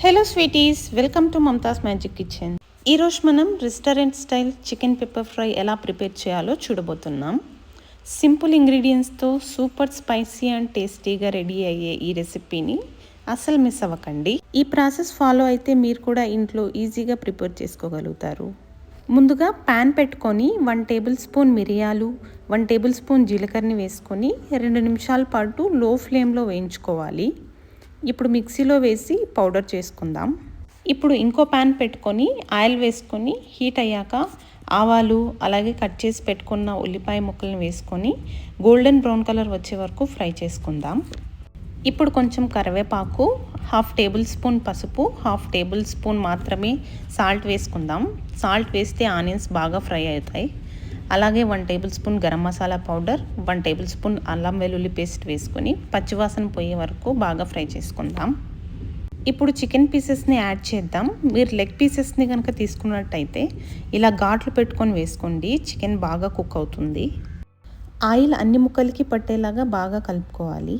Hello sweeties, welcome to Mamata's magic kitchen. ఈరోజు మనం restaurant style chicken pepper fry ఎలా prepare చేయాలో చూడబోతున్నాం. సింపుల్ ఇంగ్రీడియంట్స్తో సూపర్ స్పైసీ అండ్ టేస్టీగా రెడీ అయ్యే ఈ రెసిపీని అస్సలు మిస్ అవ్వకండి. ఈ ప్రాసెస్ ఫాలో అయితే మీరు కూడా ఇంట్లో ఈజీగా ప్రిపేర్ చేసుకోగలుగుతారు. ముందుగా ప్యాన్ పెట్టుకొని 1 టేబుల్ స్పూన్ మిరియాలు, 1 టేబుల్ స్పూన్ జీలకర్రని వేసుకొని 2 నిమిషాల పాటు లో ఫ్లేమ్లో వేయించుకోవాలి. ఇప్పుడు మిక్సీలో వేసి పౌడర్ చేసుకుందాం. ఇప్పుడు ఇంకో ప్యాన్ పెట్టుకొని ఆయిల్ వేసుకొని హీట్ అయ్యాక ఆవాలు, అలాగే కట్ చేసి పెట్టుకున్న ఉల్లిపాయ ముక్కలను వేసుకొని గోల్డెన్ బ్రౌన్ కలర్ వచ్చే వరకు ఫ్రై చేసుకుందాం. ఇప్పుడు కొంచెం కరివేపాకు, 1/2 టేబుల్ స్పూన్ పసుపు, 1/2 టేబుల్ స్పూన్ మాత్రమే సాల్ట్ వేసుకుందాం. సాల్ట్ వేస్తే ఆనియన్స్ బాగా ఫ్రై అవుతాయి. అలాగే 1 table spoon garam masala powder, 1 table spoon అల్లం వెల్లుల్లి పేస్ట్ వేసుకొని పచ్చివాసన పోయే వరకు బాగా ఫ్రై చేసుకుందాం. ఇప్పుడు చికెన్ పీసెస్ని యాడ్ చేద్దాం. మీరు లెగ్ పీసెస్ని కనుక తీసుకున్నట్టయితే ఇలా ఘాట్లు పెట్టుకొని వేసుకోండి, చికెన్ బాగా కుక్ అవుతుంది. ఆయిల్ అన్ని ముక్కలకి పట్టేలాగా బాగా కలుపుకోవాలి.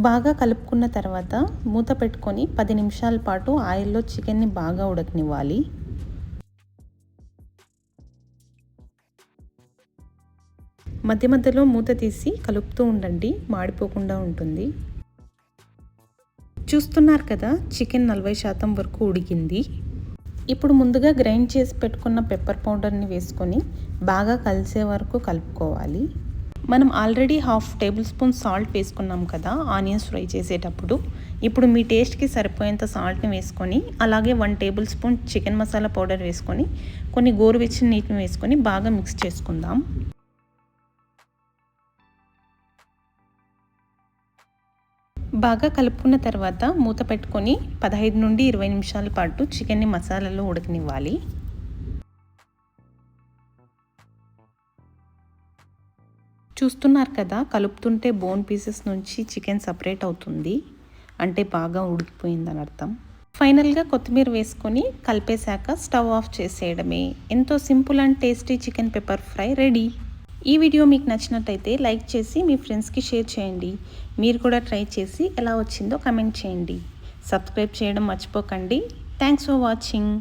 బాగా కలుపుకున్న తర్వాత మూత పెట్టుకొని 10 నిమిషాల పాటు ఆయిల్లో చికెన్ని బాగా ఉడకనివ్వాలి. మధ్య మధ్యలో మూత తీసి కలుపుతూ ఉండండి, మాడిపోకుండా ఉంటుంది. చూస్తున్నారు కదా, చికెన్ 40% వరకు ఉడికింది. ఇప్పుడు ముందుగా గ్రైండ్ చేసి పెట్టుకున్న పెప్పర్ పౌడర్ని వేసుకొని బాగా కలిసే వరకు కలుపుకోవాలి. మనం ఆల్రెడీ 1/2 టేబుల్ స్పూన్ సాల్ట్ వేసుకున్నాం కదా ఆనియన్స్ ఫ్రై చేసేటప్పుడు. ఇప్పుడు మీ టేస్ట్కి సరిపోయేంత సాల్ట్ని వేసుకొని, అలాగే 1 table spoon chicken masala powder వేసుకొని కొన్ని గోరువెచ్చని నీటిని వేసుకొని బాగా మిక్స్ చేసుకుందాం. బాగా కలుపుకున్న తర్వాత మూత పెట్టుకొని 15 నుండి 20 నిమిషాల పాటు చికెన్ని మసాలాలో ఉడకనివ్వాలి. చూస్తున్నారు కదా, కలుపుతుంటే బోన్ పీసెస్ నుంచి చికెన్ సపరేట్ అవుతుంది, అంటే బాగా ఉడికిపోయిందని అర్థం. ఫైనల్గా కొత్తిమీర వేసుకొని కలిపేశాక స్టవ్ ఆఫ్ చేసేయడమే. ఎంతో simple and tasty chicken pepper fry ready. ఈ వీడియో మీకు నచ్చినట్టయితే లైక్ చేసి మీ ఫ్రెండ్స్కి షేర్ చేయండి. మీరు కూడా ట్రై చేసి ఎలా వచ్చిందో కమెంట్ చేయండి. సబ్స్క్రైబ్ చేయడం మర్చిపోకండి. Thanks for watching.